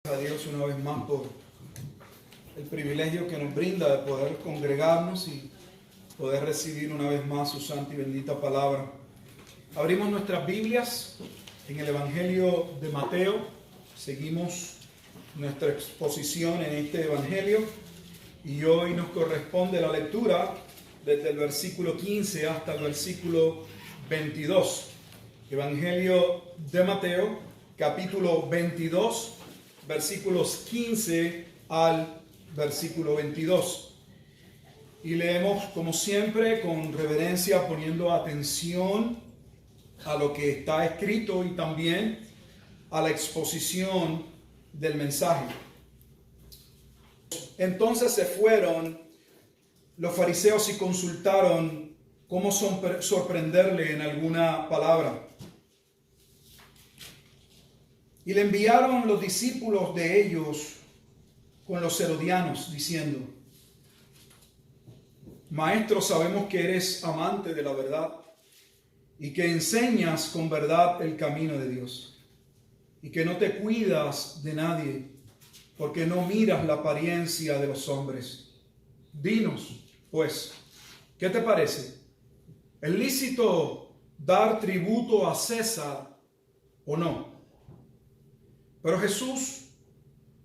A Dios una vez más por el privilegio que nos brinda de poder congregarnos y poder recibir una vez más su santa y bendita palabra. Abrimos nuestras Biblias en el Evangelio de Mateo. Seguimos nuestra exposición en este Evangelio y hoy nos corresponde la lectura desde el versículo 15 hasta el versículo 22. Evangelio de Mateo, capítulo 22, versículos 15 al versículo 22. Y leemos como siempre con reverencia, poniendo atención a lo que está escrito y también a la exposición del mensaje. Entonces se fueron los fariseos y consultaron cómo sorprenderle en alguna palabra. Y le enviaron los discípulos de ellos con los herodianos, diciendo: Maestro, sabemos que eres amante de la verdad y que enseñas con verdad el camino de Dios, y que no te cuidas de nadie, porque no miras la apariencia de los hombres. Dinos, pues, ¿qué te parece? ¿Es lícito dar tributo a César o no? Pero Jesús,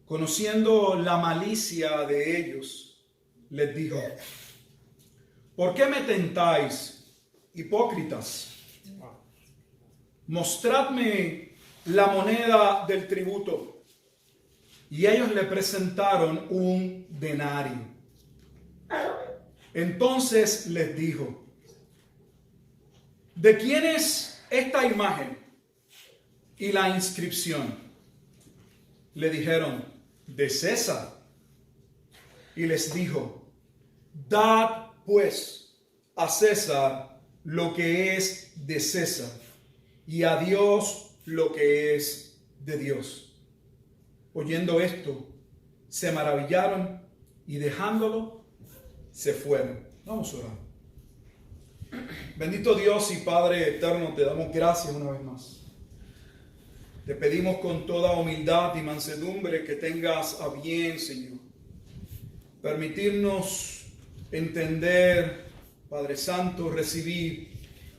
conociendo la malicia de ellos, les dijo: ¿por qué me tentáis, hipócritas? Mostradme la moneda del tributo. Y ellos le presentaron un denario. Entonces les dijo: ¿de quién es esta imagen y la inscripción? Le dijeron: de César. Y les dijo: dad pues a César lo que es de César, y a Dios lo que es de Dios. Oyendo esto, se maravillaron y dejándolo, se fueron. Vamos a orar. Bendito Dios y Padre eterno, te damos gracias una vez más. Te pedimos con toda humildad y mansedumbre que tengas a bien, Señor, permitirnos entender, Padre Santo, recibir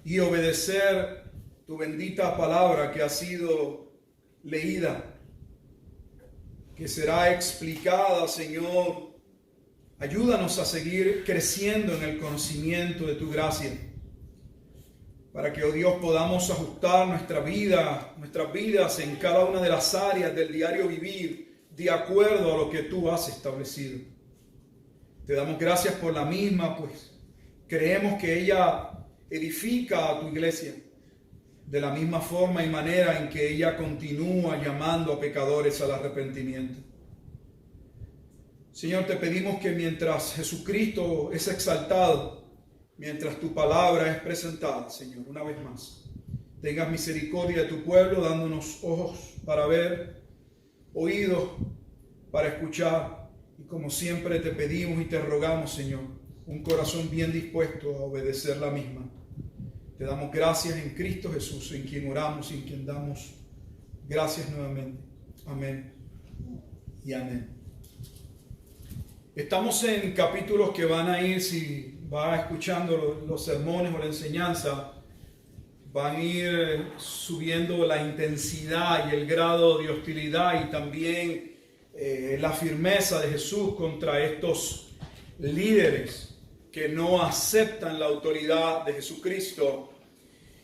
y obedecer tu bendita palabra que ha sido leída, que será explicada, Señor. Ayúdanos a seguir creciendo en el conocimiento de tu gracia, para que, oh Dios, podamos ajustar nuestras vidas en cada una de las áreas del diario vivir, de acuerdo a lo que tú has establecido. Te damos gracias por la misma, pues creemos que ella edifica a tu iglesia de la misma forma y manera en que ella continúa llamando a pecadores al arrepentimiento. Señor, te pedimos que mientras Jesucristo es exaltado, mientras tu palabra es presentada, Señor, una vez más, tengas misericordia de tu pueblo, dándonos ojos para ver, oídos para escuchar, y como siempre te pedimos y te rogamos, Señor, un corazón bien dispuesto a obedecer la misma. Te damos gracias en Cristo Jesús, en quien oramos y en quien damos gracias nuevamente. Amén y amén. Estamos en capítulos que van a ir, si va escuchando los sermones o la enseñanza, van a ir subiendo la intensidad y el grado de hostilidad y también la firmeza de Jesús contra estos líderes que no aceptan la autoridad de Jesucristo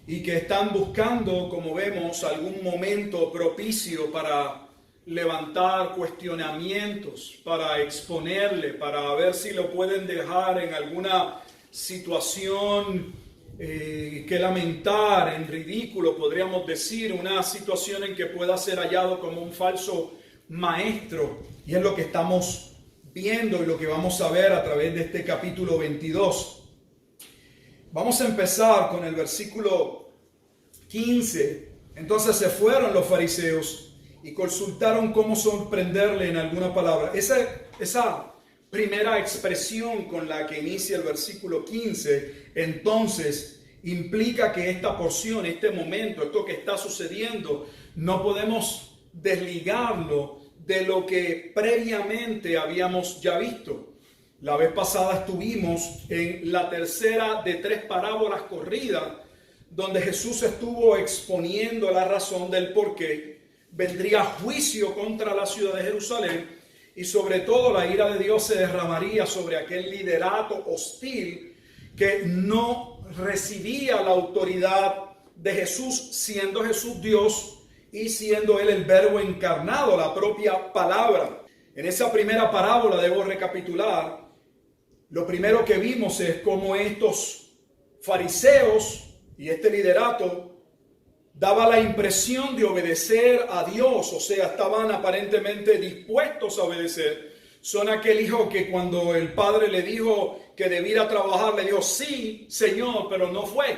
y que están buscando, como vemos, algún momento propicio para levantar cuestionamientos, para exponerle, para ver si lo pueden dejar en alguna situación que lamentar, en ridículo, podríamos decir, una situación en que pueda ser hallado como un falso maestro. Y es lo que estamos viendo y lo que vamos a ver a través de este capítulo 22. Vamos a empezar con el versículo 15. Entonces se fueron los fariseos y consultaron cómo sorprenderle en alguna palabra. Esa primera expresión con la que inicia el versículo 15, entonces, implica que esta porción, este momento, esto que está sucediendo, no podemos desligarlo de lo que previamente habíamos ya visto. La vez pasada estuvimos en la tercera de 3 parábolas corridas, donde Jesús estuvo exponiendo la razón del por qué vendría juicio contra la ciudad de Jerusalén y sobre todo la ira de Dios se derramaría sobre aquel liderato hostil que no recibía la autoridad de Jesús, siendo Jesús Dios y siendo Él el verbo encarnado, la propia palabra. En esa primera parábola, debo recapitular, lo primero que vimos es cómo estos fariseos y este liderato daba la impresión de obedecer a Dios, o sea, estaban aparentemente dispuestos a obedecer. Son aquel hijo que cuando el padre le dijo que debiera trabajar, le dijo, sí, Señor, pero no fue.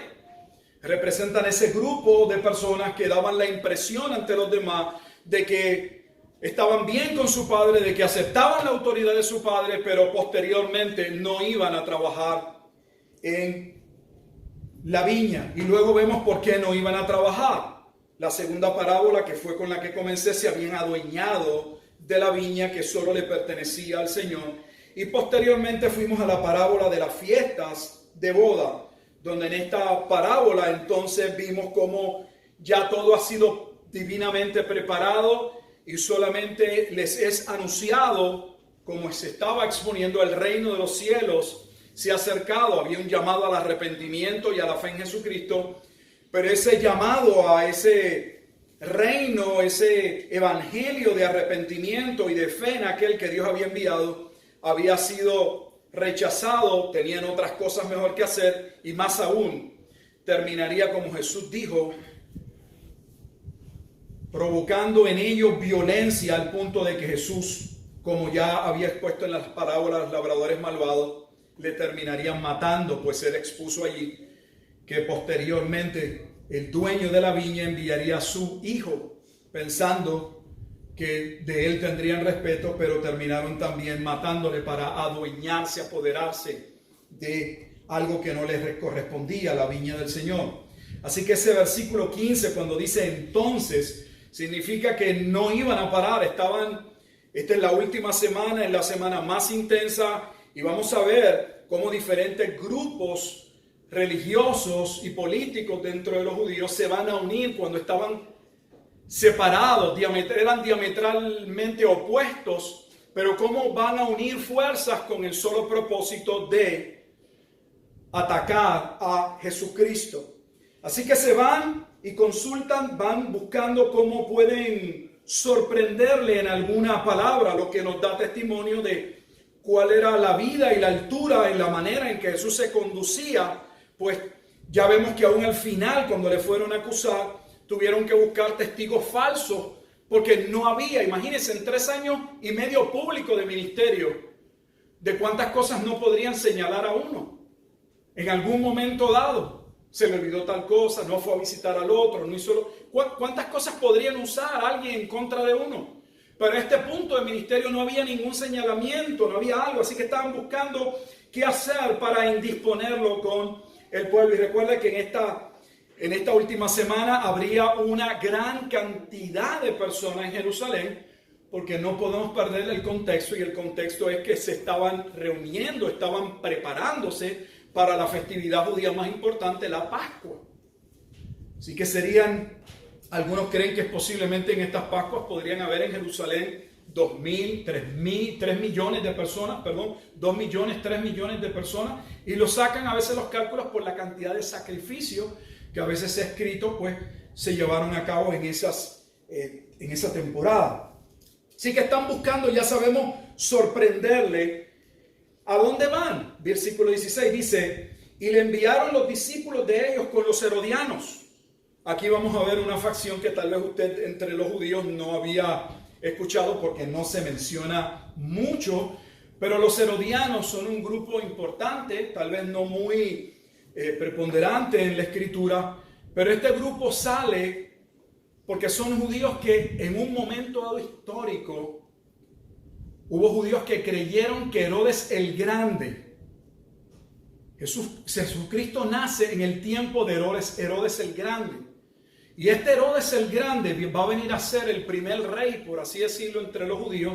Representan ese grupo de personas que daban la impresión ante los demás de que estaban bien con su padre, de que aceptaban la autoridad de su padre, pero posteriormente no iban a trabajar en la viña. Y luego vemos por qué no iban a trabajar. La segunda parábola, que fue con la que comencé, se habían adueñado de la viña que solo le pertenecía al Señor. Y posteriormente fuimos a la parábola de las fiestas de boda, donde en esta parábola entonces vimos cómo ya todo ha sido divinamente preparado y solamente les es anunciado, como se estaba exponiendo, el reino de los cielos se ha acercado. Había un llamado al arrepentimiento y a la fe en Jesucristo, pero ese llamado a ese reino, ese evangelio de arrepentimiento y de fe en aquel que Dios había enviado, había sido rechazado. Tenían otras cosas mejor que hacer, y más aún terminaría como Jesús dijo, provocando en ellos violencia, al punto de que Jesús, como ya había expuesto en las parábolas, los labradores malvados le terminarían matando, pues él expuso allí que posteriormente el dueño de la viña enviaría a su hijo, pensando que de él tendrían respeto, pero terminaron también matándole para adueñarse, apoderarse de algo que no les correspondía, la viña del Señor. Así que ese versículo 15, cuando dice entonces, significa que no iban a parar. Esta es la última semana, es la semana más intensa, y vamos a ver cómo diferentes grupos religiosos y políticos dentro de los judíos se van a unir cuando estaban separados, eran diametralmente opuestos, pero cómo van a unir fuerzas con el solo propósito de atacar a Jesucristo. Así que se van y consultan, van buscando cómo pueden sorprenderle en alguna palabra, lo que nos da testimonio de cuál era la vida y la altura y la manera en que Jesús se conducía. Pues ya vemos que aún al final, cuando le fueron a acusar, tuvieron que buscar testigos falsos, porque no había, imagínense, en 3 años y medio público de ministerio, de cuántas cosas no podrían señalar a uno. En algún momento dado, se le olvidó tal cosa, no fue a visitar al otro, no hizo ¿cuántas cosas podrían usar a alguien en contra de uno? Pero en este punto de ministerio no había ningún señalamiento, no había algo, así que estaban buscando qué hacer para indisponerlo con el pueblo. Y recuerda que en esta última semana habría una gran cantidad de personas en Jerusalén, porque no podemos perder el contexto, y el contexto es que se estaban reuniendo, estaban preparándose para la festividad judía más importante, la Pascua. Así que algunos creen que posiblemente en estas Pascuas podrían haber en Jerusalén 2.000, 3.000, 3 millones de personas, 2 millones, 3 millones de personas, y lo sacan a veces los cálculos por la cantidad de sacrificios que a veces se ha escrito, pues se llevaron a cabo en esa temporada. Así que están buscando, ya sabemos, sorprenderle. ¿A dónde van? Versículo 16 dice, y le enviaron los discípulos de ellos con los herodianos. Aquí vamos a ver una facción que tal vez usted entre los judíos no había escuchado, porque no se menciona mucho, pero los herodianos son un grupo importante, tal vez no muy preponderante en la escritura, pero este grupo sale porque son judíos que en un momento dado histórico hubo judíos que creyeron que Herodes el Grande, Jesucristo nace en el tiempo de Herodes el Grande, Y este Herodes el Grande va a venir a ser el primer rey, por así decirlo, entre los judíos,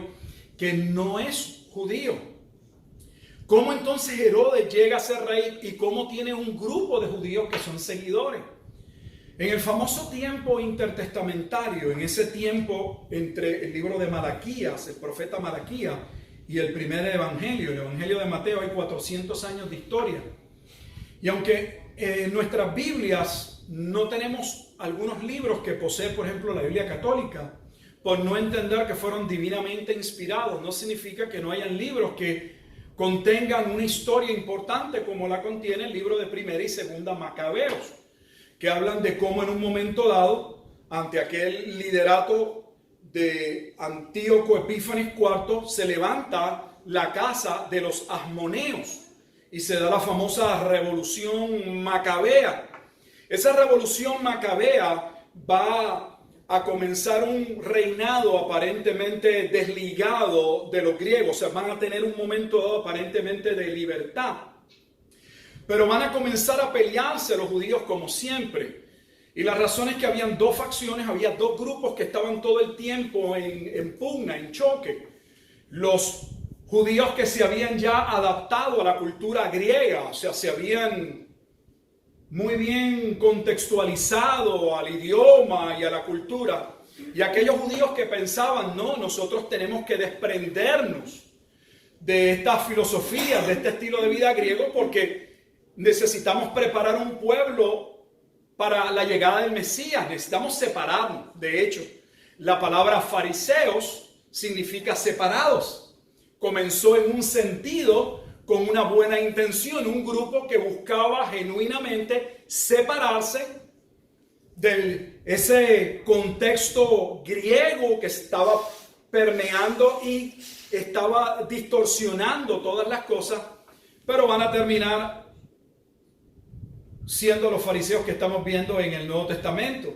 que no es judío. ¿Cómo entonces Herodes llega a ser rey y cómo tiene un grupo de judíos que son seguidores? En el famoso tiempo intertestamentario, en ese tiempo entre el libro de Malaquías, el profeta Malaquías, y el primer evangelio, el evangelio de Mateo, hay 400 años de historia. Y aunque en nuestras Biblias no tenemos algunos libros que posee, por ejemplo, la Biblia católica, por no entender que fueron divinamente inspirados, no significa que no hayan libros que contengan una historia importante como la contiene el libro de Primera y Segunda Macabeos, que hablan de cómo en un momento dado, ante aquel liderato de Antíoco Epífanes IV, se levanta la casa de los asmoneos y se da la famosa revolución macabea. Esa revolución macabea va a comenzar un reinado aparentemente desligado de los griegos, o sea, van a tener un momento dado aparentemente de libertad. Pero van a comenzar a pelearse los judíos como siempre. Y la razón es que habían dos facciones, había dos grupos que estaban todo el tiempo en pugna, en choque. Los judíos que se habían ya adaptado a la cultura griega, o sea, se habían muy bien contextualizado al idioma y a la cultura. Y aquellos judíos que pensaban, no, nosotros tenemos que desprendernos de estas filosofías, de este estilo de vida griego, porque necesitamos preparar un pueblo para la llegada del Mesías, necesitamos separarnos. De hecho, la palabra fariseos significa separados. Comenzó en un sentido con una buena intención, un grupo que buscaba genuinamente separarse de ese contexto griego que estaba permeando y estaba distorsionando todas las cosas, pero van a terminar siendo los fariseos que estamos viendo en el Nuevo Testamento.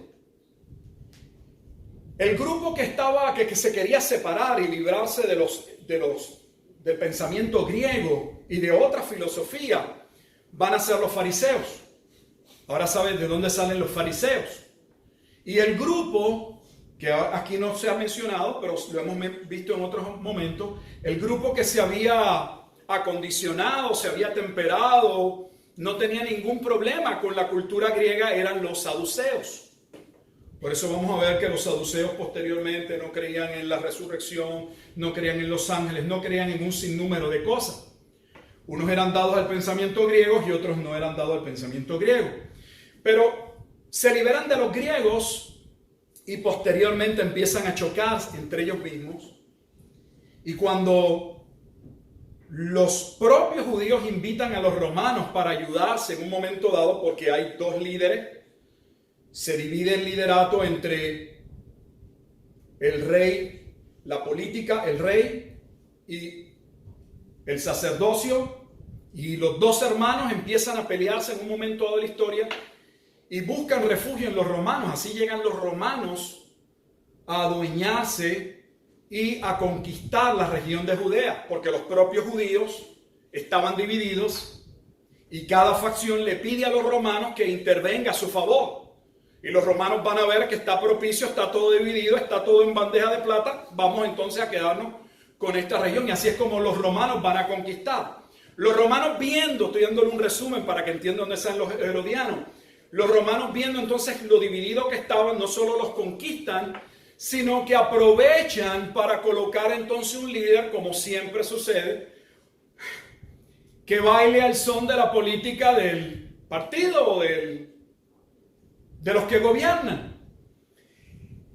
El grupo que se quería separar y librarse del pensamiento griego y de otra filosofía van a ser los fariseos. Ahora saben de dónde salen los fariseos. Y el grupo, que aquí no se ha mencionado, pero lo hemos visto en otros momentos, el grupo que se había acondicionado, se había temperado, no tenía ningún problema con la cultura griega, eran los saduceos. Por eso vamos a ver que los saduceos posteriormente no creían en la resurrección, no creían en los ángeles, no creían en un sinnúmero de cosas. Unos eran dados al pensamiento griego y otros no eran dados al pensamiento griego. Pero se liberan de los griegos y posteriormente empiezan a chocar entre ellos mismos. Y cuando los propios judíos invitan a los romanos para ayudarse en un momento dado, porque hay dos líderes, se divide el liderato entre el rey, la política, el rey y el sacerdocio, y los dos hermanos empiezan a pelearse en un momento dado de la historia y buscan refugio en los romanos. Así llegan los romanos a adueñarse y a conquistar la región de Judea, porque los propios judíos estaban divididos y cada facción le pide a los romanos que intervenga a su favor. Y los romanos van a ver que está propicio, está todo dividido, está todo en bandeja de plata, vamos entonces a quedarnos con esta región. Y así es como los romanos van a conquistar. Los romanos viendo, estoy dándole un resumen para que entiendan dónde están los herodianos, los romanos viendo entonces lo dividido que estaban, no solo los conquistan, sino que aprovechan para colocar entonces un líder, como siempre sucede, que baile al son de la política del partido o de los que gobiernan.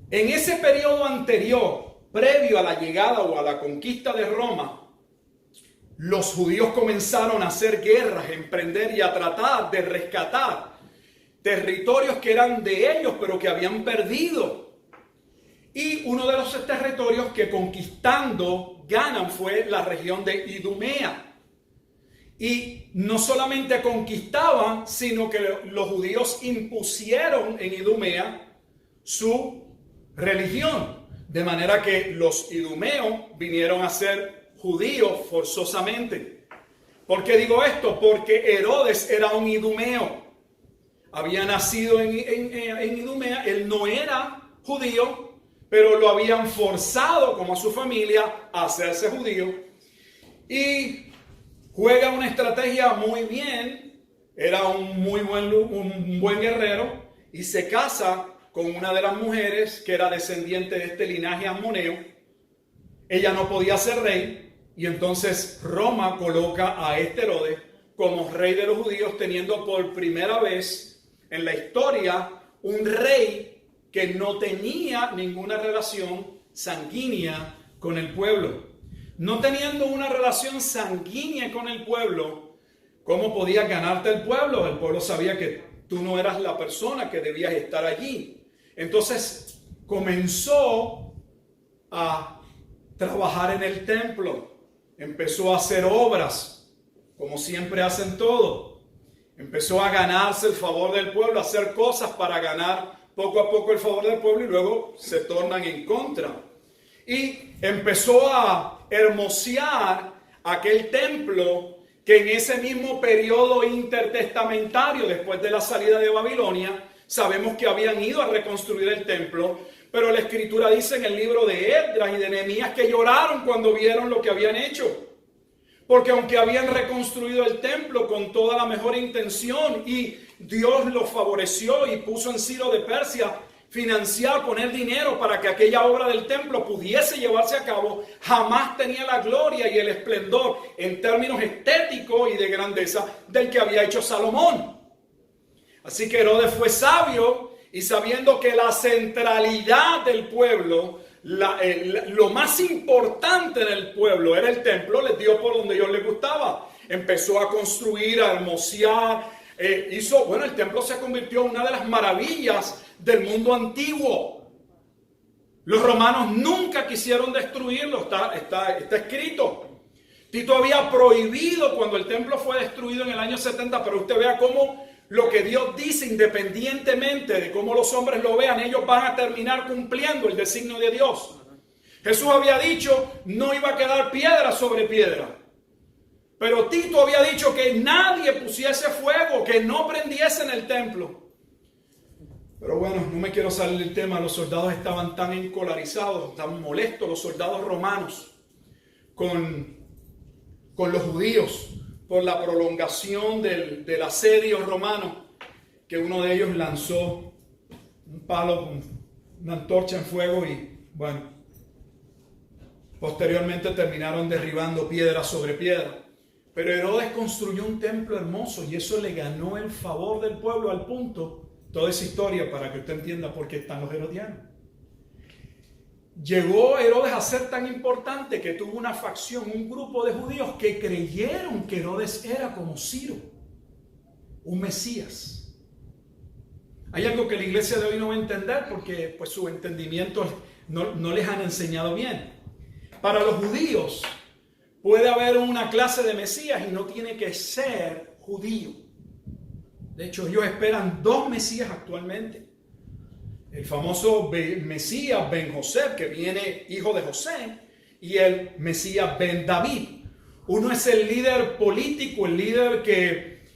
En ese periodo anterior, previo a la llegada o a la conquista de Roma, los judíos comenzaron a hacer guerras, a emprender y a tratar de rescatar territorios que eran de ellos, pero que habían perdido. Y uno de los territorios que conquistando ganan fue la región de Idumea. Y no solamente conquistaban, sino que los judíos impusieron en Idumea su religión. De manera que los idumeos vinieron a ser judíos forzosamente. ¿Por qué digo esto? Porque Herodes era un idumeo. había nacido en Idumea, él no era judío, pero lo habían forzado como a su familia a hacerse judío. Y juega una estrategia muy bien, era un buen guerrero y se casa con una de las mujeres que era descendiente de este linaje ammoneo. Ella no podía ser rey y entonces Roma coloca a este Herodes como rey de los judíos, teniendo por primera vez en la historia un rey que no tenía ninguna relación sanguínea con el pueblo. No teniendo una relación sanguínea con el pueblo, ¿cómo podías ganarte el pueblo? El pueblo sabía que tú no eras la persona que debías estar allí. Entonces comenzó a trabajar en el templo, empezó a hacer obras, como siempre hacen todo. Empezó a ganarse el favor del pueblo, a hacer cosas para ganar poco a poco el favor del pueblo y luego se tornan en contra. Y empezó a hermosear aquel templo que en ese mismo periodo intertestamentario, después de la salida de Babilonia, sabemos que habían ido a reconstruir el templo, pero la escritura dice en el libro de Esdras y de Nehemías que lloraron cuando vieron lo que habían hecho. Porque aunque habían reconstruido el templo con toda la mejor intención y Dios los favoreció y puso en Ciro de Persia financiar, poner dinero para que aquella obra del templo pudiese llevarse a cabo, jamás tenía la gloria y el esplendor en términos estéticos y de grandeza del que había hecho Salomón. Así que Herodes fue sabio y sabiendo que la centralidad del pueblo, lo más importante en el pueblo era el templo, les dio por donde Dios les gustaba. Empezó a construir, a hermosear, el templo se convirtió en una de las maravillas del mundo antiguo. Los romanos nunca quisieron destruirlo, está escrito. Tito había prohibido cuando el templo fue destruido en el año 70, pero usted vea cómo lo que Dios dice, independientemente de cómo los hombres lo vean, ellos van a terminar cumpliendo el designio de Dios. Jesús había dicho, no iba a quedar piedra sobre piedra. Pero Tito había dicho que nadie pusiese fuego, que no prendiese en el templo. Pero bueno, no me quiero salir del tema. Los soldados estaban tan encolarizados, tan molestos, los soldados romanos, con los judíos, por la prolongación del asedio romano, que uno de ellos lanzó un palo con una antorcha en fuego y bueno, posteriormente terminaron derribando piedra sobre piedra. Pero Herodes construyó un templo hermoso y eso le ganó el favor del pueblo al punto, toda esa historia para que usted entienda por qué están los herodianos. Llegó Herodes a ser tan importante que tuvo una facción, un grupo de judíos que creyeron que Herodes era como Ciro, un Mesías. Hay algo que la iglesia de hoy no va a entender porque pues su entendimiento no les han enseñado bien. Para los judíos puede haber una clase de Mesías y no tiene que ser judío. De hecho, ellos esperan dos Mesías actualmente. El famoso Mesías Ben José, que viene hijo de José, y el Mesías Ben David. Uno es el líder político, el líder que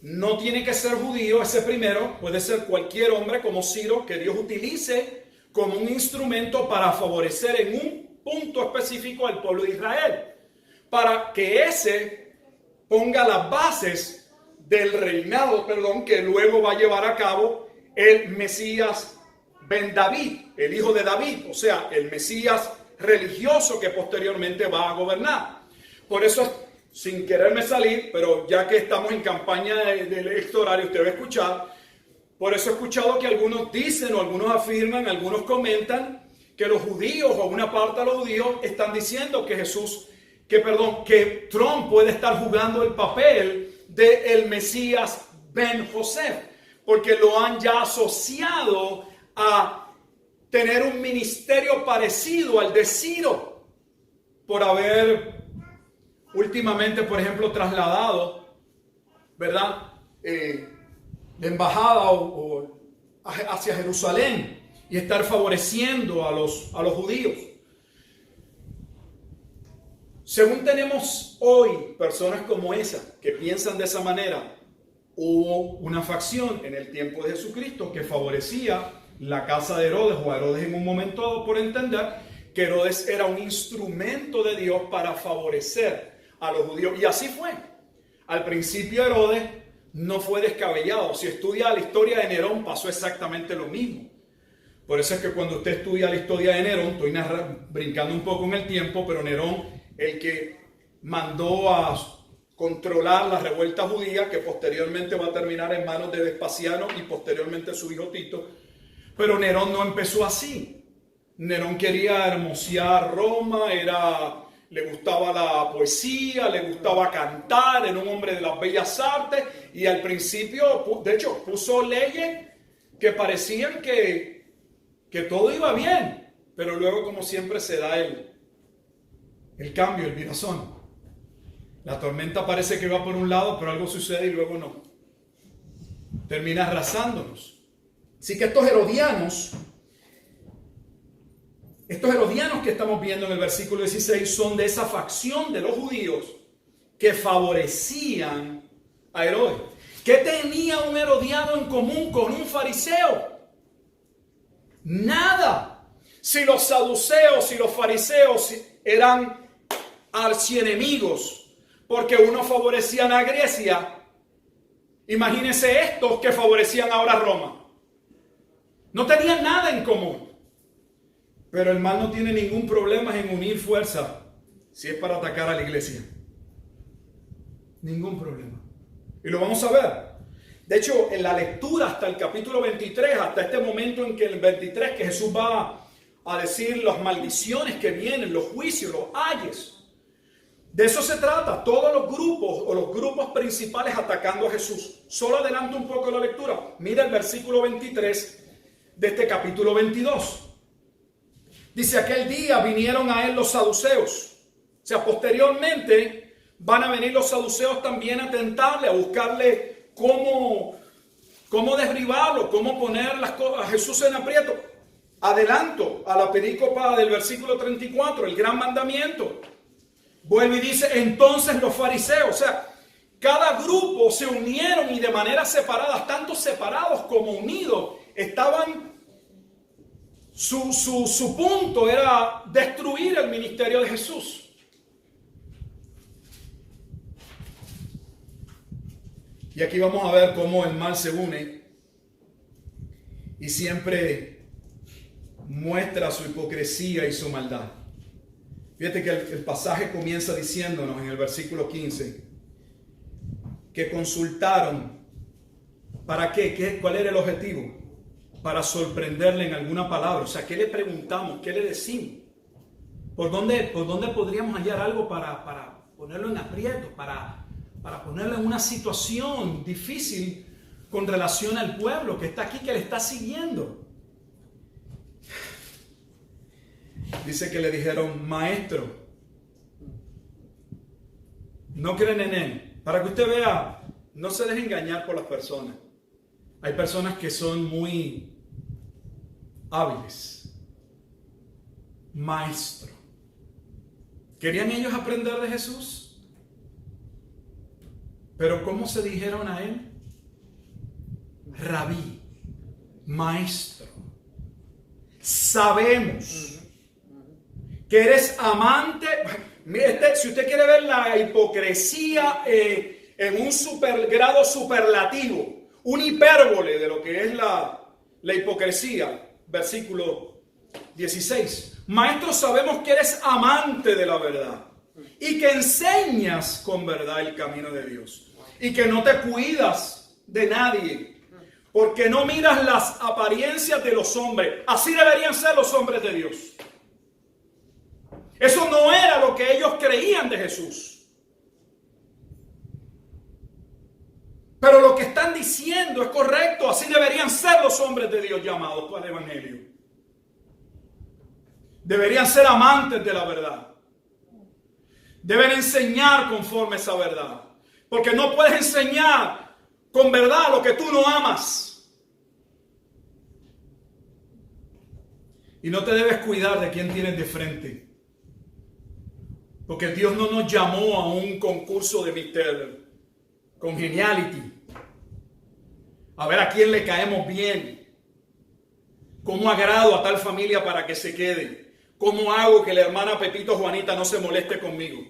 no tiene que ser judío. Ese primero puede ser cualquier hombre como Ciro, que Dios utilice como un instrumento para favorecer en un punto específico al pueblo de Israel, para que ese ponga las bases del reinado, que luego va a llevar a cabo el Mesías Ben David, el hijo de David, o sea, el Mesías religioso que posteriormente va a gobernar. Por eso, sin quererme salir, pero ya que estamos en campaña electoral, usted va a escuchar, por eso he escuchado que algunos dicen o algunos afirman, algunos comentan que los judíos o una parte de los judíos están diciendo que que Trump puede estar jugando el papel del Mesías Ben José, porque lo han ya asociado a tener un ministerio parecido al de Ciro, por haber últimamente, por ejemplo, trasladado, ¿verdad? La embajada hacia Jerusalén y estar favoreciendo a los judíos. Según tenemos hoy personas como esa que piensan de esa manera, hubo una facción en el tiempo de Jesucristo que favorecía la casa de Herodes, o a Herodes en un momento dado, por entender que Herodes era un instrumento de Dios para favorecer a los judíos. Y así fue. Al principio Herodes no fue descabellado. Si estudia la historia de Nerón, pasó exactamente lo mismo. Por eso es que cuando usted estudia la historia de Nerón, estoy brincando un poco en el tiempo, pero Nerón, el que mandó a controlar la revuelta judía, que posteriormente va a terminar en manos de Vespasiano y posteriormente su hijo Tito. Pero Nerón no empezó así. Nerón quería hermosear Roma, le gustaba la poesía, le gustaba cantar, era un hombre de las bellas artes, y al principio, de hecho, puso leyes que parecían que todo iba bien, pero luego, como siempre, se da el cambio, el virazón. La tormenta parece que va por un lado, pero algo sucede y luego no. Termina arrasándonos. Así que estos herodianos que estamos viendo en el versículo 16 son de esa facción de los judíos que favorecían a Herodes. ¿Qué tenía un herodiano en común con un fariseo? Nada. Si los saduceos y los fariseos eran archienemigos porque unos favorecían a Grecia, imagínense estos que favorecían ahora a Roma. No tenían nada en común. Pero el mal no tiene ningún problema en unir fuerza si es para atacar a la iglesia. Ningún problema. Y lo vamos a ver. De hecho, en la lectura hasta el capítulo 23, hasta este momento en que el 23, que Jesús va a decir las maldiciones que vienen, los juicios, los ayes. De eso se trata. Todos los grupos o los grupos principales atacando a Jesús. Solo adelanto un poco la lectura. Mira el versículo 23 de este capítulo 22. Dice, aquel día vinieron a él los saduceos. O sea, posteriormente van a venir los saduceos también a tentarle, a buscarle cómo derribarlo, cómo poner a Jesús en aprieto. Adelanto a la perícopa del versículo 34, el gran mandamiento. Vuelve y dice, entonces los fariseos, o sea, cada grupo se unieron y de manera separada, tanto separados como unidos, estaban... Su punto era destruir el ministerio de Jesús. Y aquí vamos a ver cómo el mal se une y siempre muestra su hipocresía y su maldad. Fíjate que el pasaje comienza diciéndonos en el versículo 15 que consultaron. ¿Para qué? ¿Cuál era el objetivo? Para sorprenderle en alguna palabra. O sea, ¿qué le preguntamos? ¿Qué le decimos? ¿Por dónde podríamos hallar algo para ponerlo en aprieto? Para ponerlo en una situación difícil con relación al pueblo que está aquí, que le está siguiendo. Dice que le dijeron, maestro, no creen en él. Para que usted vea, no se deje engañar por las personas. Hay personas que son muy hábiles. Maestro. ¿Querían ellos aprender de Jesús? Pero ¿cómo se dijeron a él? Rabí, maestro. Sabemos que eres amante. Si usted quiere ver la hipocresía en un grado superlativo, un hipérbole de lo que es la hipocresía. Versículo 16. Maestro, sabemos que eres amante de la verdad y que enseñas con verdad el camino de Dios y que no te cuidas de nadie porque no miras las apariencias de los hombres. Así deberían ser los hombres de Dios. Eso no era lo que ellos creían de Jesús. Pero lo que están diciendo es correcto. Así deberían ser los hombres de Dios llamados por el Evangelio. Deberían ser amantes de la verdad. Deben enseñar conforme a esa verdad. Porque no puedes enseñar con verdad lo que tú no amas. Y no te debes cuidar de quién tienes de frente. Porque Dios no nos llamó a un concurso de Mr. Congeniality. A ver a quién le caemos bien. ¿Cómo agrado a tal familia para que se quede? ¿Cómo hago que la hermana Pepito Juanita no se moleste conmigo?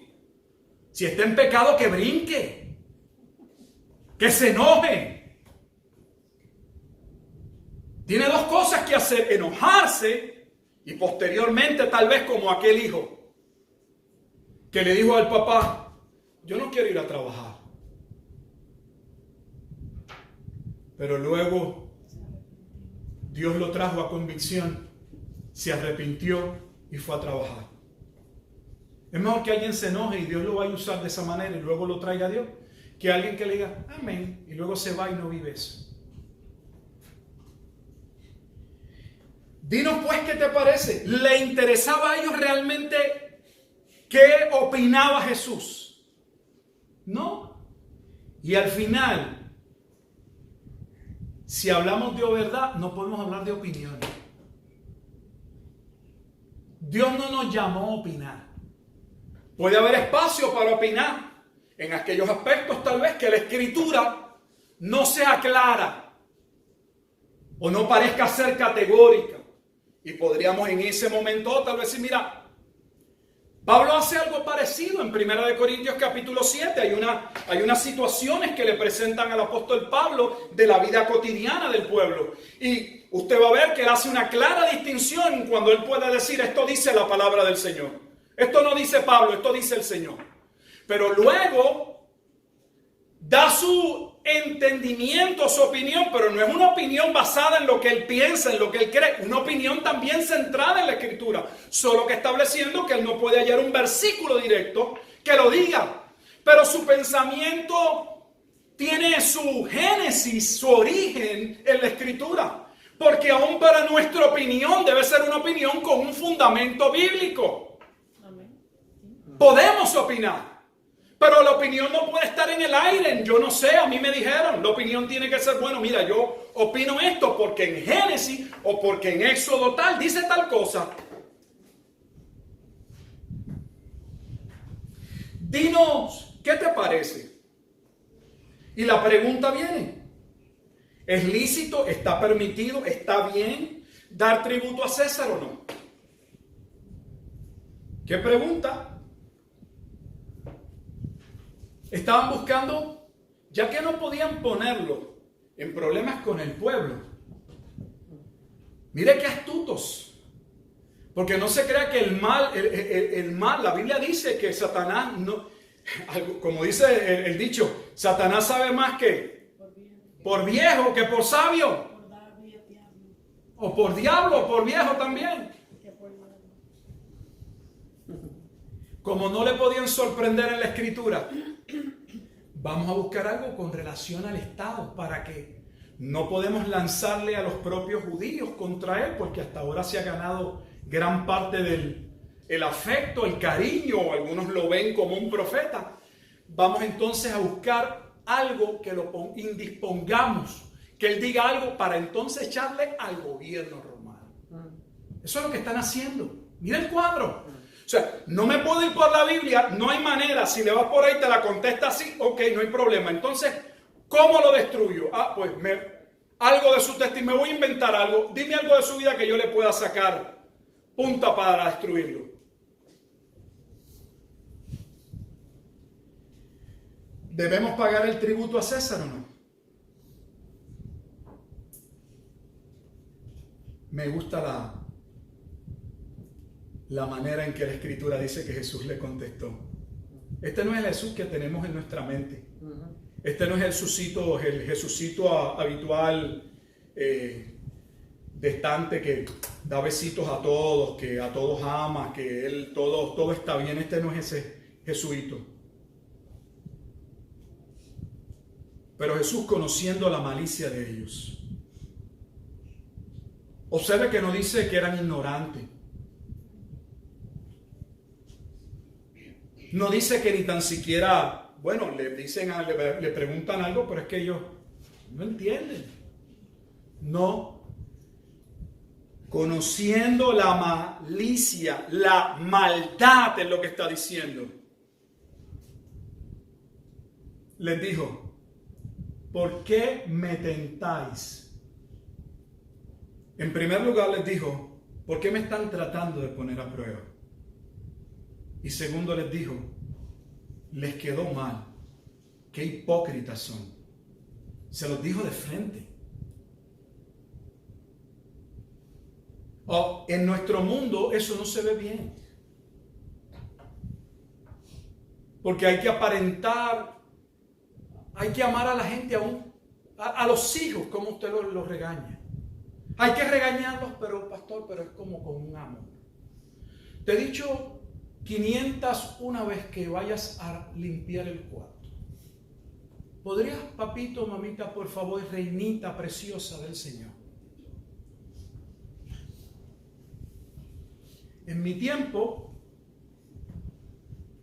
Si está en pecado, que brinque. Que se enoje. Tiene dos cosas que hacer: enojarse y posteriormente tal vez como aquel hijo que le dijo al papá: yo no quiero ir a trabajar. Pero luego Dios lo trajo a convicción, se arrepintió y fue a trabajar. Es mejor que alguien se enoje y Dios lo vaya a usar de esa manera y luego lo traiga a Dios, que alguien que le diga amén y luego se va y no vive eso. Dinos pues qué te parece. ¿Le interesaba a ellos realmente qué opinaba Jesús? No. Y al final, si hablamos de verdad, no podemos hablar de opiniones. Dios no nos llamó a opinar. Puede haber espacio para opinar en aquellos aspectos tal vez que la Escritura no sea clara o no parezca ser categórica. Y podríamos en ese momento tal vez decir, mira, Pablo hace algo parecido en 1 Corintios capítulo 7. Hay unas situaciones que le presentan al apóstol Pablo de la vida cotidiana del pueblo. Y usted va a ver que él hace una clara distinción cuando él puede decir, esto dice la palabra del Señor. Esto no dice Pablo, esto dice el Señor. Pero luego da su entendimiento, su opinión, pero no es una opinión basada en lo que él piensa, en lo que él cree, una opinión también centrada en la Escritura, solo que estableciendo que él no puede hallar un versículo directo que lo diga, pero su pensamiento tiene su génesis, su origen en la Escritura, porque aún para nuestra opinión debe ser una opinión con un fundamento bíblico. Podemos opinar, pero la opinión no puede estar en el aire. Yo no sé, a mí me dijeron, la opinión tiene que ser, bueno, mira, yo opino esto porque en Génesis o porque en Éxodo tal, dice tal cosa. Dinos, ¿qué te parece? Y la pregunta viene, ¿es lícito, está permitido, está bien dar tributo a César o no? ¿Qué pregunta? Estaban buscando, ya que no podían ponerlo en problemas con el pueblo. Mire qué astutos. Porque no se crea que el mal, la Biblia dice que Satanás, no, como dice el dicho, Satanás sabe más que por viejo que por sabio. O por diablo, o por viejo también. Como no le podían sorprender en la Escritura, vamos a buscar algo con relación al Estado para que no podemos lanzarle a los propios judíos contra él, porque hasta ahora se ha ganado gran parte del afecto, el cariño, o algunos lo ven como un profeta. Vamos entonces a buscar algo que lo indispongamos, que él diga algo para entonces echarle al gobierno romano. Eso es lo que están haciendo. Mira el cuadro. O sea, no me puedo ir por la Biblia, no hay manera. Si le vas por ahí te la contesta así, ok, no hay problema. Entonces, ¿cómo lo destruyo? Pues algo de su testimonio, me voy a inventar algo. Dime algo de su vida que yo le pueda sacar punta para destruirlo. ¿Debemos pagar el tributo a César o no? Me gusta la manera en que la Escritura dice que Jesús le contestó. Este no es el Jesús que tenemos en nuestra mente. Este no es el Jesucito habitual, distante, que da besitos a todos, que a todos ama, que él todo está bien. Este no es ese Jesuito. Pero Jesús, conociendo la malicia de ellos, observe que no dice que eran ignorantes. No dice que ni tan siquiera, bueno, le preguntan algo, pero es que ellos no entienden. No. Conociendo la malicia, la maldad es lo que está diciendo. Les dijo, ¿por qué me tentáis? En primer lugar les dijo, ¿por qué me están tratando de poner a prueba? Y segundo les dijo, les quedó mal. Qué hipócritas son. Se los dijo de frente. Oh, en nuestro mundo eso no se ve bien. Porque hay que aparentar, hay que amar a la gente aún, a los hijos, como usted los regaña. Hay que regañarlos, pero pastor, pero es como con un amor. Te he dicho 501 vez que vayas a limpiar el cuarto. ¿Podrías, papito, mamita, por favor, reinita preciosa del Señor? En mi tiempo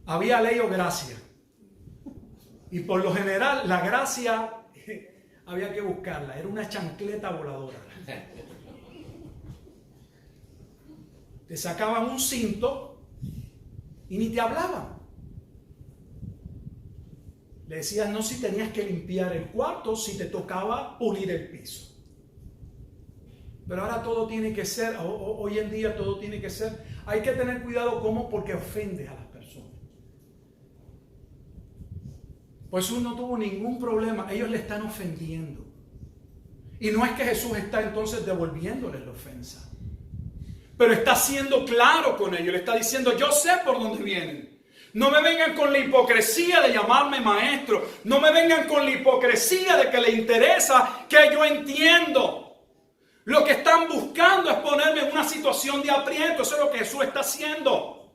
había ley o gracia. Y por lo general la gracia había que buscarla. Era una chancleta voladora. Te sacaban un cinto y ni te hablaban. Le decías no si tenías que limpiar el cuarto, si te tocaba pulir el piso. Pero ahora todo tiene que ser, hoy en día todo tiene que ser, hay que tener cuidado cómo, porque ofendes a las personas. Pues Jesús no tuvo ningún problema, ellos le están ofendiendo. Y no es que Jesús está entonces devolviéndoles la ofensa, pero está siendo claro con ellos, le está diciendo, yo sé por dónde vienen. No me vengan con la hipocresía de llamarme maestro, no me vengan con la hipocresía de que les interesa que yo entiendo. Lo que están buscando es ponerme en una situación de aprieto. Eso es lo que Jesús está haciendo.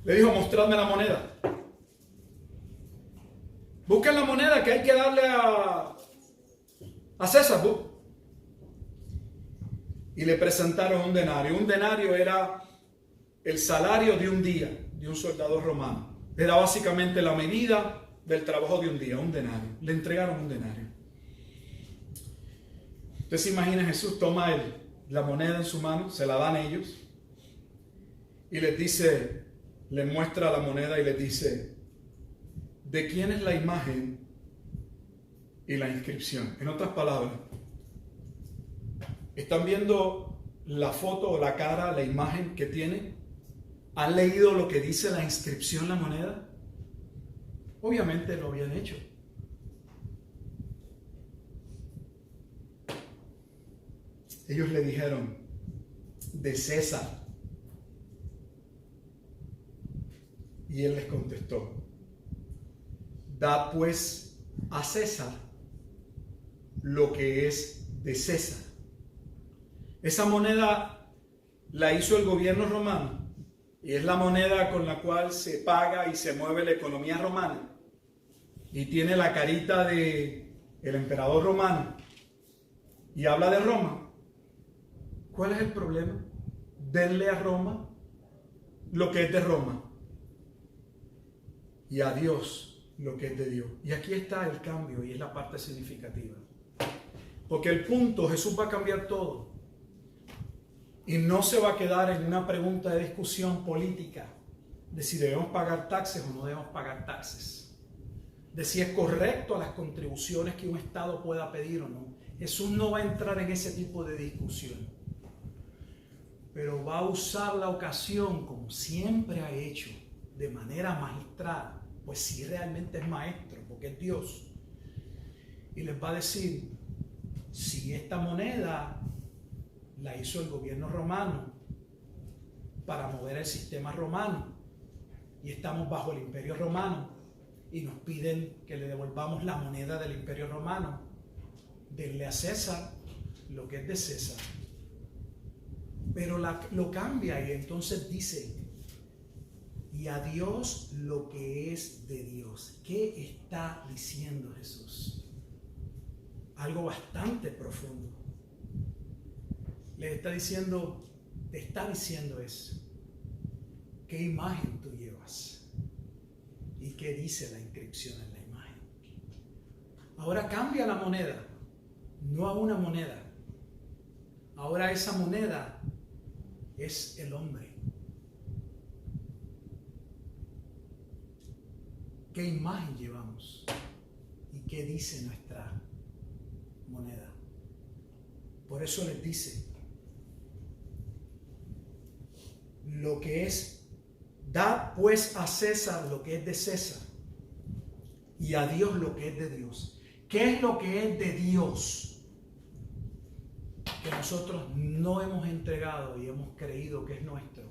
Le dijo, mostradme la moneda. Busquen la moneda que hay que darle a César. Y le presentaron un denario. Un denario era el salario de un día de un soldado romano. Era básicamente la medida del trabajo de un día, un denario. Le entregaron un denario. Usted se imagina, Jesús toma la moneda en su mano, se la dan ellos y les dice, les muestra la moneda y les dice, ¿de quién es la imagen y la inscripción? En otras palabras, ¿están viendo la foto o la cara, la imagen que tiene? ¿Han leído lo que dice la inscripción, la moneda? Obviamente lo habían hecho. Ellos le dijeron, de César. Y él les contestó, da pues a César lo que es de César. Esa moneda la hizo el gobierno romano y es la moneda con la cual se paga y se mueve la economía romana. Y tiene la carita de el emperador romano y habla de Roma. ¿Cuál es el problema? Denle a Roma lo que es de Roma y a Dios lo que es de Dios. Y aquí está el cambio y es la parte significativa. Porque el punto, Jesús va a cambiar todo. Y no se va a quedar en una pregunta de discusión política de si debemos pagar taxes o no debemos pagar taxes. De si es correcto las contribuciones que un Estado pueda pedir o no. Jesús no va a entrar en ese tipo de discusión. Pero va a usar la ocasión, como siempre ha hecho, de manera magistral, pues si realmente es maestro, porque es Dios. Y les va a decir, si esta moneda la hizo el gobierno romano para mover el sistema romano y estamos bajo el imperio romano y nos piden que le devolvamos la moneda del imperio romano, denle a César lo que es de César. Pero lo cambia y entonces dice, y a Dios lo que es de Dios. ¿Qué está diciendo Jesús? Algo bastante profundo. Le está diciendo, te está diciendo eso. ¿Qué imagen tú llevas? ¿Y qué dice la inscripción en la imagen? Ahora cambia la moneda, no a una moneda. Ahora esa moneda es el hombre. ¿qué imagen llevamos? ¿Y qué dice nuestra moneda? Por eso les dice, lo que es, dad pues a César lo que es de César y a Dios lo que es de Dios. ¿Qué es lo que es de Dios? Que nosotros no hemos entregado y hemos creído que es nuestro.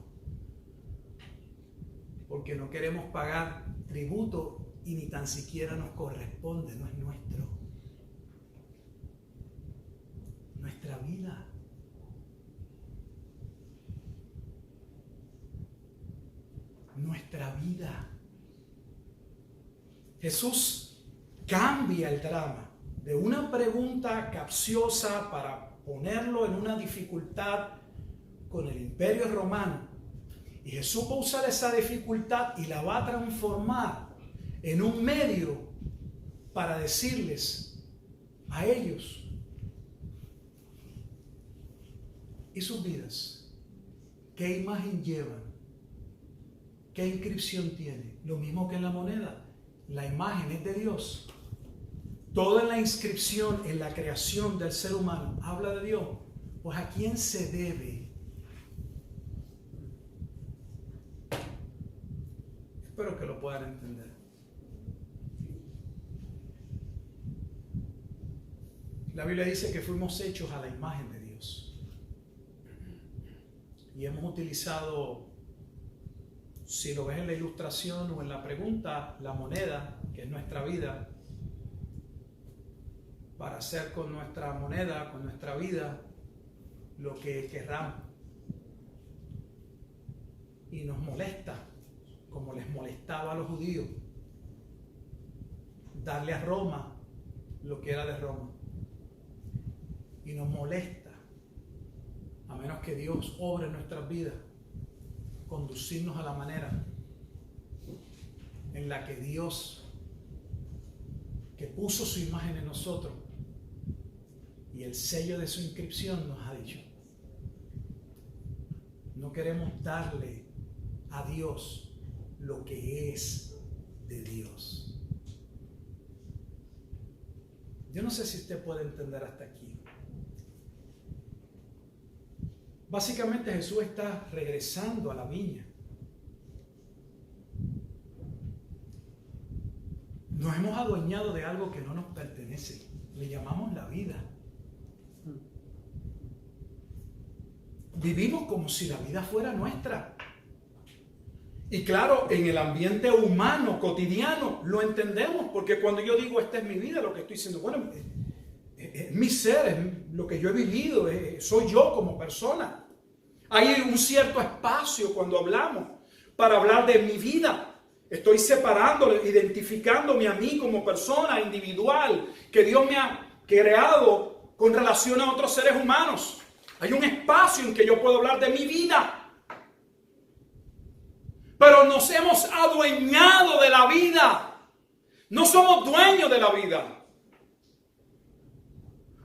Porque no queremos pagar tributo y ni tan siquiera nos corresponde, no es nuestro. Nuestra vida. Nuestra vida. Jesús cambia el drama de una pregunta capciosa para ponerlo en una dificultad con el Imperio Romano. Y Jesús va a usar esa dificultad y la va a transformar en un medio para decirles a ellos y sus vidas qué imagen llevan, qué inscripción tiene. Lo mismo que en la moneda, la imagen es de Dios. Toda la inscripción en la creación del ser humano habla de Dios. Pues ¿a quién se debe? Espero que lo puedan entender. La Biblia dice que fuimos hechos a la imagen de Dios. Y hemos utilizado, si lo ves en la ilustración o en la pregunta, la moneda, que es nuestra vida, para hacer con nuestra moneda, con nuestra vida, lo que querramos. Y nos molesta, como les molestaba a los judíos, darle a Roma lo que era de Roma. Y nos molesta, a menos que Dios obre en nuestras vidas, conducirnos a la manera en la que Dios, que puso su imagen en nosotros y el sello de su inscripción, nos ha dicho: no queremos darle a Dios lo que es de Dios. Yo no sé si usted puede entender hasta aquí. Básicamente Jesús está regresando a la viña. Nos hemos adueñado de algo que no nos pertenece. Le llamamos la vida. Vivimos como si la vida fuera nuestra. Y claro, en el ambiente humano, cotidiano, lo entendemos, porque cuando yo digo esta es mi vida, lo que estoy diciendo, bueno, es mi ser, es lo que yo he vivido, soy yo como persona. Hay un cierto espacio cuando hablamos para hablar de mi vida. Estoy separándolo, identificándome a mí como persona individual que Dios me ha creado con relación a otros seres humanos. Hay un espacio en que yo puedo hablar de mi vida. Pero nos hemos adueñado de la vida. No somos dueños de la vida.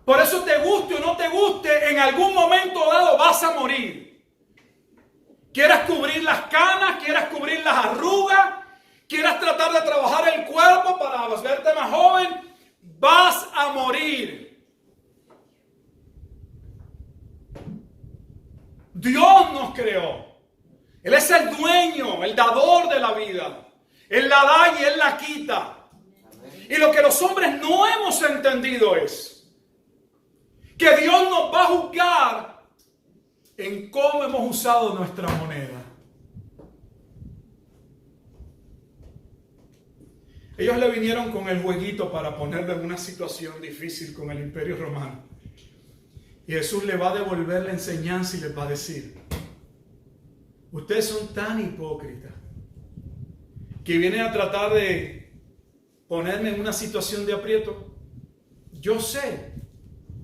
Por eso te guste o no te guste, en algún momento dado vas a morir. Quieras cubrir las canas, quieras cubrir las arrugas, quieras tratar de trabajar el cuerpo para verte más joven, vas a morir. Dios nos creó. Él es el dueño, el dador de la vida. Él la da y Él la quita. Y lo que los hombres no hemos entendido es que Dios nos va a juzgar en cómo hemos usado nuestra moneda. Ellos le vinieron con el jueguito para ponerlo en una situación difícil con el Imperio Romano. Y Jesús le va a devolver la enseñanza y les va a decir: ustedes son tan hipócritas que vienen a tratar de ponerme en una situación de aprieto. Yo sé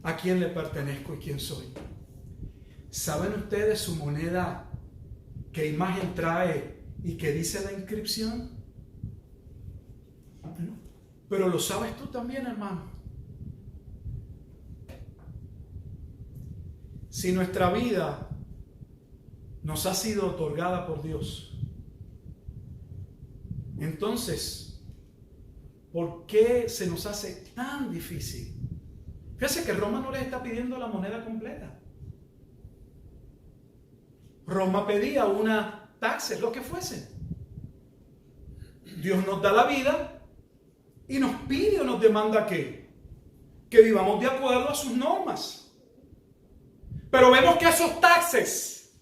a quién le pertenezco y quién soy. ¿Saben ustedes su moneda, qué imagen trae y qué dice la inscripción? Pero lo sabes tú también, hermano. Si nuestra vida nos ha sido otorgada por Dios, entonces ¿Por qué se nos hace tan difícil? Fíjense que Roma no les está pidiendo la moneda completa. Roma pedía una taxa, lo que fuese. Dios nos da la vida y nos pide o nos demanda ¿qué? Que vivamos de acuerdo a sus normas. Pero vemos que esos taxes,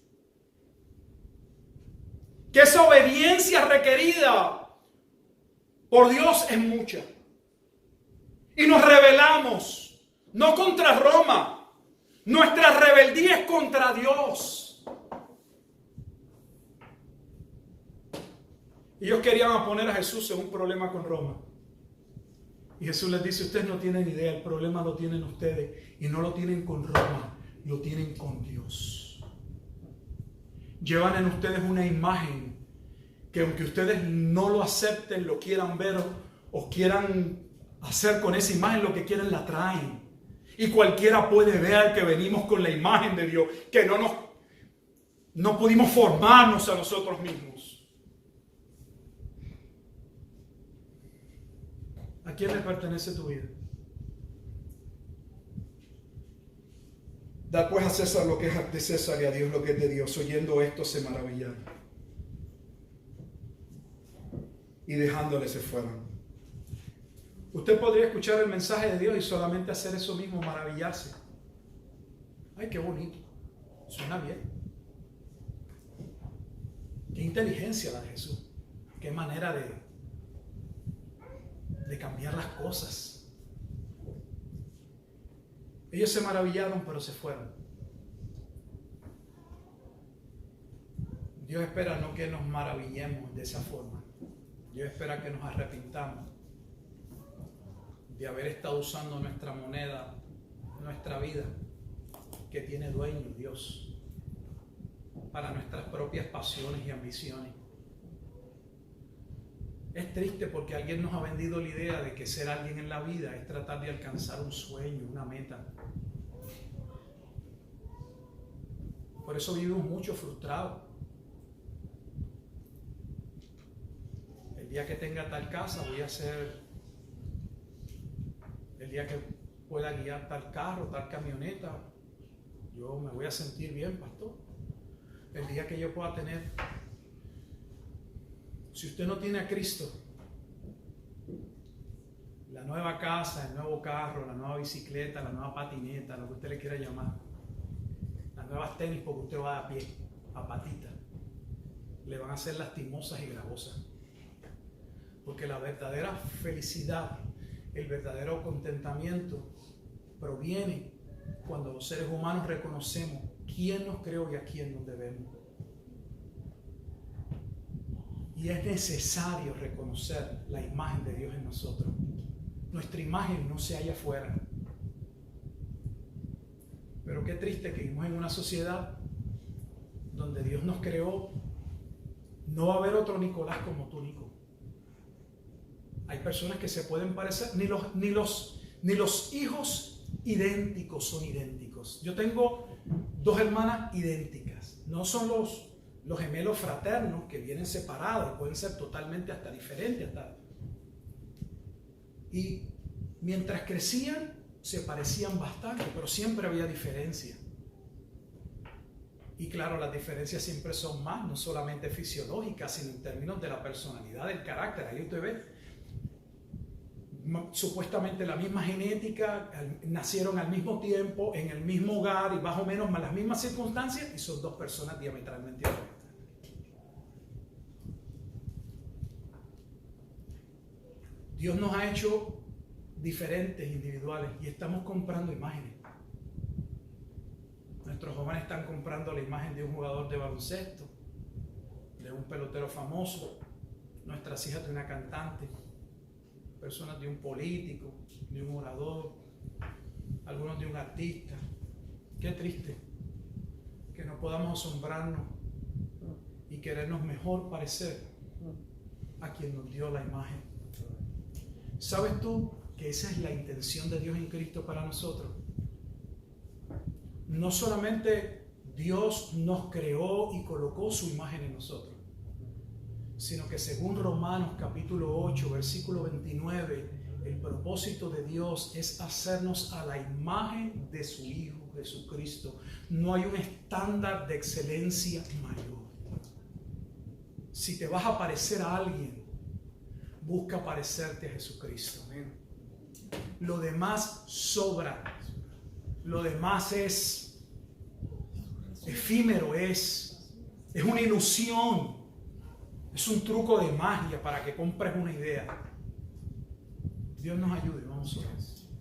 que esa obediencia requerida por Dios es mucha. Y nos rebelamos, no contra Roma. Nuestra rebeldía es contra Dios. Ellos querían poner a Jesús en un problema con Roma. Y Jesús les dice, ustedes no tienen idea, el problema lo tienen ustedes. Y no lo tienen con Roma, lo tienen con Dios. Llevan en ustedes una imagen que aunque ustedes no lo acepten, lo quieran ver o quieran hacer con esa imagen lo que quieren, la traen. Y cualquiera puede ver que venimos con la imagen de Dios, que no pudimos formarnos a nosotros mismos. ¿A quién le pertenece tu vida? Da pues a César lo que es de César y a Dios lo que es de Dios. Oyendo esto se maravillaron. Y dejándole se fueron. Usted podría escuchar el mensaje de Dios y solamente hacer eso mismo, maravillarse. Ay, qué bonito. Suena bien. Qué inteligencia la de Jesús. Qué manera de cambiar las cosas. Ellos se maravillaron, pero se fueron. Dios espera no que nos maravillemos de esa forma. Dios espera que nos arrepintamos de haber estado usando nuestra moneda, nuestra vida, que tiene dueño Dios, para nuestras propias pasiones y ambiciones. Es triste porque alguien nos ha vendido la idea de que ser alguien en la vida es tratar de alcanzar un sueño, una meta. Por eso vivimos mucho frustrados. El día que tenga tal casa voy a hacer, el día que pueda guiar tal carro, tal camioneta, yo me voy a sentir bien, pastor. El día que yo pueda tener, si usted no tiene a Cristo, la nueva casa, el nuevo carro, la nueva bicicleta, la nueva patineta, lo que usted le quiera llamar, las nuevas tenis porque usted va a pie, a patita, le van a ser lastimosas y gravosas. Porque la verdadera felicidad, el verdadero contentamiento proviene cuando los seres humanos reconocemos quién nos creó y a quién nos debemos. Y es necesario reconocer la imagen de Dios en nosotros. Nuestra imagen no se halla afuera. Pero qué triste que vivimos en una sociedad donde Dios nos creó. No va a haber otro Nicolás como tú, Nico. Hay personas que se pueden parecer, ni los hijos idénticos son idénticos. Yo tengo 2 hermanas idénticas. No son los gemelos fraternos que vienen separados, pueden ser totalmente hasta diferentes. Y mientras crecían, se parecían bastante, pero siempre había diferencia. Y claro, las diferencias siempre son más, no solamente fisiológicas, sino en términos de la personalidad, del carácter. Ahí usted ve, supuestamente la misma genética, nacieron al mismo tiempo, en el mismo hogar y más o menos las mismas circunstancias, y son 2 personas diametralmente opuestas. Dios nos ha hecho diferentes, individuales, y estamos comprando imágenes. Nuestros jóvenes están comprando la imagen de un jugador de baloncesto, de un pelotero famoso, nuestras hijas de una cantante, personas de un político, de un orador, algunos de un artista. Qué triste que no podamos asombrarnos y querernos mejor parecer a quien nos dio la imagen. ¿Sabes tú que esa es la intención de Dios en Cristo para nosotros? No solamente Dios nos creó y colocó su imagen en nosotros, sino que según Romanos capítulo 8, versículo 29, el propósito de Dios es hacernos a la imagen de su Hijo Jesucristo. No hay un estándar de excelencia mayor. Si te vas a parecer a alguien, busca parecerte a Jesucristo. Lo demás sobra. Lo demás es efímero, es una ilusión. Es un truco de magia para que compres una idea. Dios nos ayude. Vamos a orar.